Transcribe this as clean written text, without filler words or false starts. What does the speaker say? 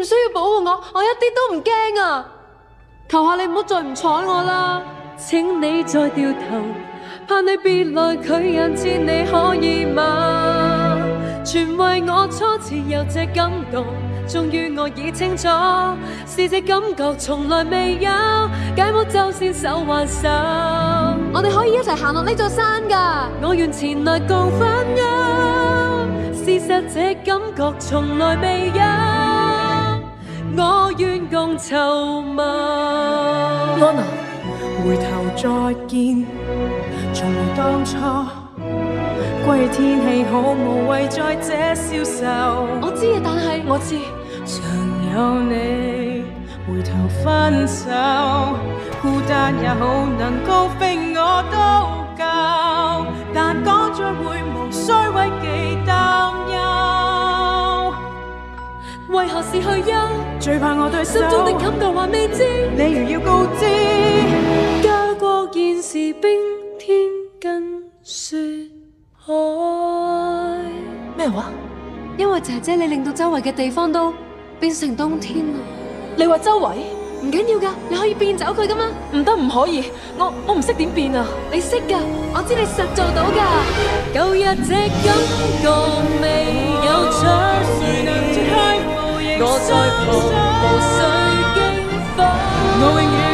需要保護我一啲都唔驚啊！求下你唔好再唔睬我啦！請你再掉頭，怕你別來拒人千里，可以嗎？全為我初次有這感覺，終於我已清楚，是這感覺從來未有，解魔就先手挽手。我哋可以一齊行落呢座山㗎，我願前來共分憂，事實這感覺從來未有，我願共籌謀。安娜，回頭再見，從無當初，歸天氣好無謂在這消受。我知嘅，但係我知，常有你回頭分手，孤單也好，能高飛我都夠，但講再會無需為記擔憂。為何是去休？最怕我對手心中的感覺還未知，你如要告知，家國現時冰天跟雪海。咩話？因為姐姐你令到周圍嘅地方都變成冬天啦。你話周圍？唔緊要噶，你可以變走佢噶嘛。唔得，唔可以，我唔識點變啊。你識噶，我知你實做到噶。舊日這感覺未有出現，我在旁無需驚慌。